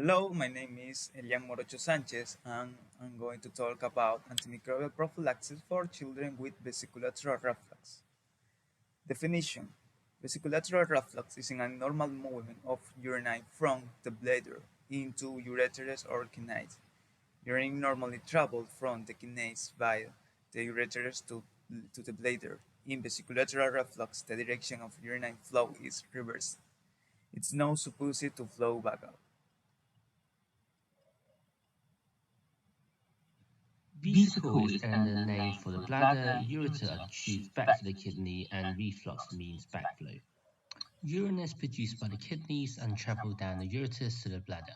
Hello, my name is Elian Morocho Sanchez, and I'm going to talk about antimicrobial prophylaxis for children with vesicoureteral reflux. Definition: vesicoureteral reflux is an abnormal movement of urine from the bladder into ureters or kidneys. Urine normally travels from the kidneys via the ureters to the bladder. In vesicoureteral reflux, the direction of urine flow is reversed. It's not supposed to flow back out. Vesicle is another name for the bladder, ureter are the tubes back to the kidney, and reflux means backflow. Urine is produced by the kidneys and travels down the ureters to the bladder.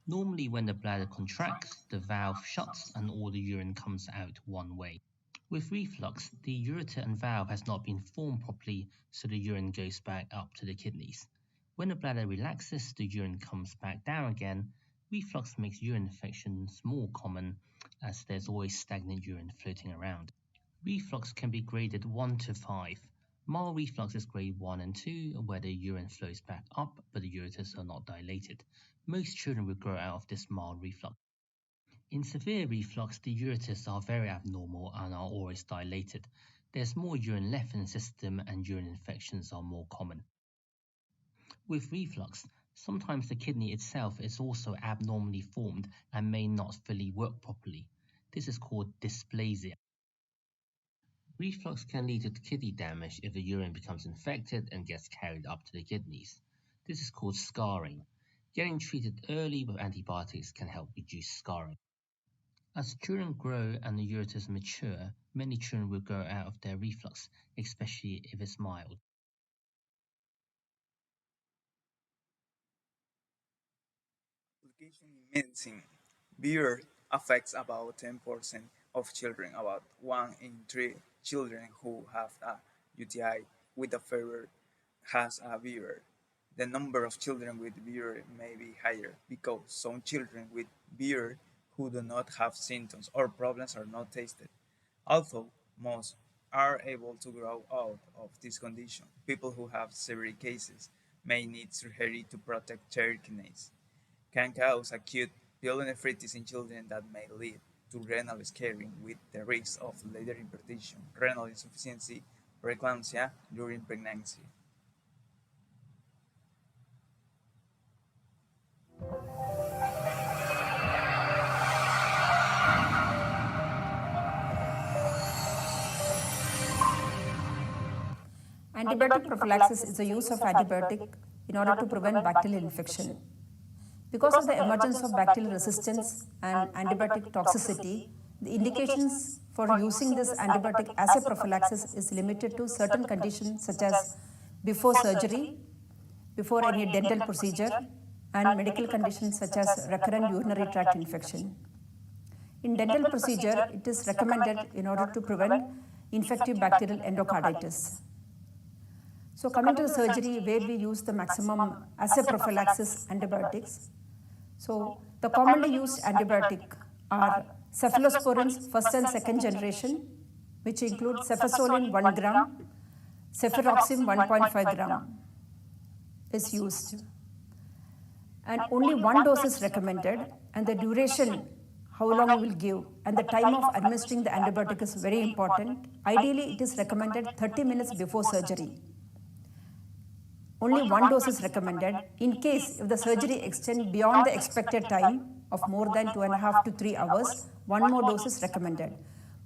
Normally, when the bladder contracts, the valve shuts and all the urine comes out one way. With reflux, the ureter and valve has not been formed properly, so the urine goes back up to the kidneys. When the bladder relaxes, the urine comes back down again. Reflux makes urine infections more common as there's always stagnant urine floating around. Reflux can be graded 1 to 5. Mild reflux is grade 1 and 2, where the urine flows back up but the ureters are not dilated. Most children will grow out of this mild reflux. In severe reflux, the ureters are very abnormal and are always dilated. There's more urine left in the system and urine infections are more common. With reflux, sometimes the kidney itself is also abnormally formed and may not fully work properly. This is called dysplasia. Reflux can lead to kidney damage if the urine becomes infected and gets carried up to the kidneys. This is called scarring. Getting treated early with antibiotics can help reduce scarring. As children grow and the ureters mature, many children will grow out of their reflux, especially if it's mild. Application in medicine. Beer affects about 10% of children. About 1 in 3 children who have a UTI with a fever has a beer. The number of children with beer may be higher because some children with beer who do not have symptoms or problems are not tested. Although most are able to grow out of this condition, people who have severe cases may need surgery to protect their kidneys. Can cause acute pyelonephritis in children that may lead to renal scarring with the risk of later hypertension, renal insufficiency, preeclampsia during pregnancy. Antibiotic prophylaxis is the use of antibiotic in order to prevent bacterial infection. Because of the emergence of bacterial resistance and antibiotic toxicity, the indications for using this antibiotic as a prophylaxis is limited to certain conditions such as before surgery, before any dental procedure, and medical conditions such as recurrent urinary tract infection. In dental procedure, it is recommended in order to prevent infective bacterial endocarditis. So coming to the surgery where we use the maximum as a prophylaxis antibiotics. So the commonly used antibiotic are cephalosporins first and second generation, which include cefazolin 1 gram, cefuroxime 1.5 gram is used. And only one dose is recommended, and the duration, how long you will give, and the time of administering the antibiotic is very important. Ideally, it is recommended 30 minutes before surgery. Only one dose is recommended. In case if the surgery extends beyond the expected time of more than 2.5 to 3 hours, one more dose is recommended.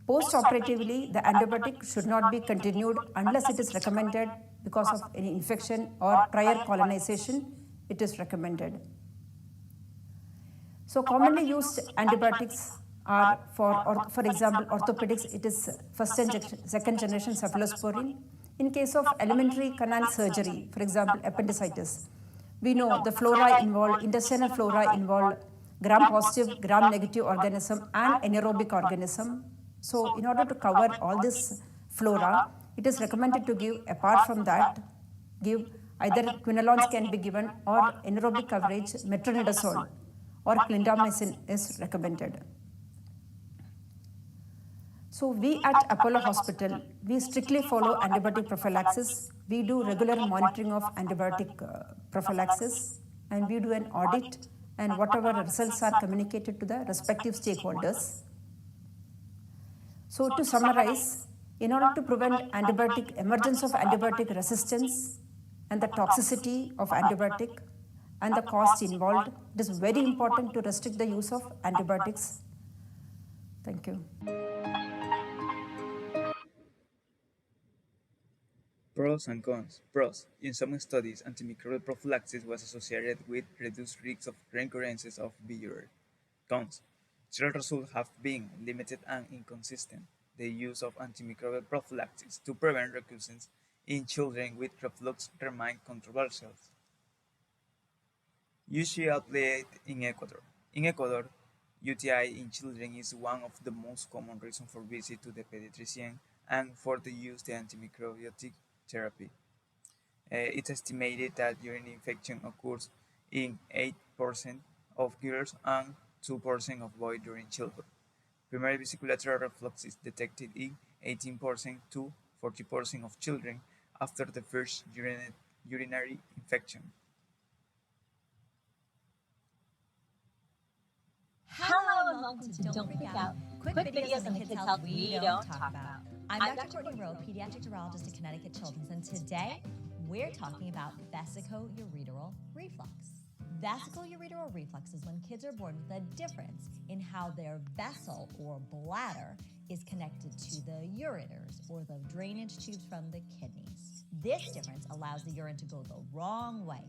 Post-operatively, the antibiotic should not be continued unless it is recommended because of any infection or prior colonization, it is recommended. So commonly used antibiotics are for example, orthopedics, it is first and second generation cephalosporin. In case of alimentary canal surgery, for example, appendicitis, we know the flora involved, intestinal flora involved gram-positive, gram-negative organism and anaerobic organism. So in order to cover all this flora, it is recommended to give, apart from that, give either quinolones can be given or anaerobic coverage, metronidazole or clindamycin is recommended. So we at Apollo Hospital, we strictly follow antibiotic prophylaxis. We do regular monitoring of antibiotic prophylaxis, and we do an audit and whatever results are communicated to the respective stakeholders. So to summarize, in order to prevent antibiotic emergence of antibiotic resistance and the toxicity of antibiotic and the cost involved, it is very important to restrict the use of antibiotics. Thank you. Pros and cons. Pros. In some studies, antimicrobial prophylaxis was associated with reduced risks of recurrences of VUR. Cons. Trial results have been limited and inconsistent. The use of antimicrobial prophylaxis to prevent recurrence in children with reflux remains controversial. Usually applied in Ecuador. In Ecuador, UTI in children is one of the most common reasons for visit to the pediatrician and for the use of the antimicrobial therapy. It's estimated that urine infection occurs in 8% of girls and 2% of boys during childhood. Primary vesicoureteral reflux is detected in 18% to 40% of children after the first urinary infection. Hello and welcome to Don't Freak Out. Quick videos on the kids' health we don't talk about. I'm Dr. Courtney Rowe, pediatric urologist at Connecticut Children's, and today we're talking about vesicoureteral reflux. Vesicoureteral reflux is when kids are born with a difference in how their vessel or bladder is connected to the ureters or the drainage tubes from the kidneys. This difference allows the urine to go the wrong way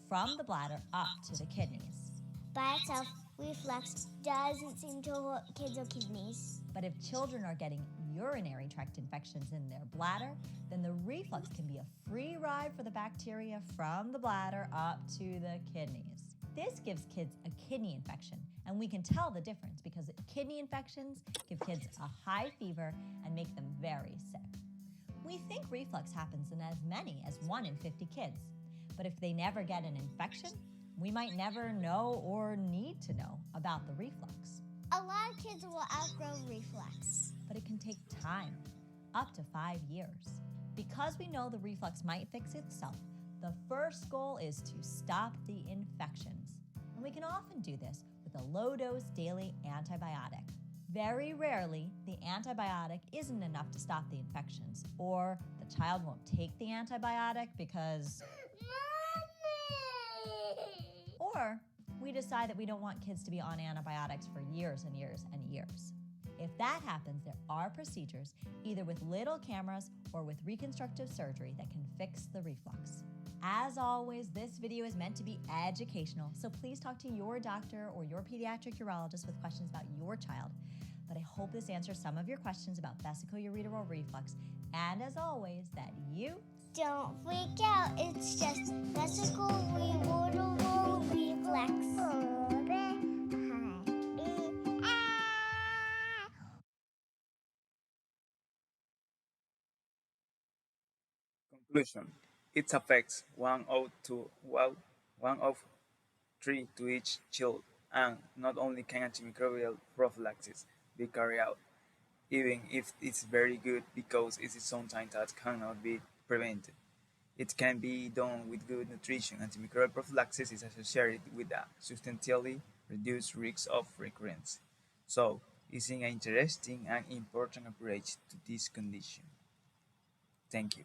from the bladder up to the kidneys. By itself, reflux doesn't seem to hurt kids or kidneys. But if children are getting urinary tract infections in their bladder, then the reflux can be a free ride for the bacteria from the bladder up to the kidneys. This gives kids a kidney infection, and we can tell the difference because kidney infections give kids a high fever and make them very sick. We think reflux happens in as many as 1 in 50 kids, but if they never get an infection, we might never know or need to know about the reflux. A lot of kids will outgrow reflux. But it can take time, up to 5 years. Because we know the reflux might fix itself, the first goal is to stop the infections. And we can often do this with a low-dose daily antibiotic. Very rarely, the antibiotic isn't enough to stop the infections, or the child won't take the antibiotic because or we decide that we don't want kids to be on antibiotics for years and years and years. If that happens, there are procedures, either with little cameras or with reconstructive surgery, that can fix the reflux. As always, this video is meant to be educational, so please talk to your doctor or your pediatric urologist with questions about your child. But I hope this answers some of your questions about vesicoureteral reflux, and as always, that you don't freak out. It's just vesicoureteral reflux. Conclusion. It affects one of 3 to each child, and not only can antimicrobial prophylaxis be carried out, even if it's very good because it is something that cannot be prevented. It can be done with good nutrition. Antimicrobial prophylaxis is associated with a substantially reduced risk of recurrence. So, it's an interesting and important approach to this condition. Thank you.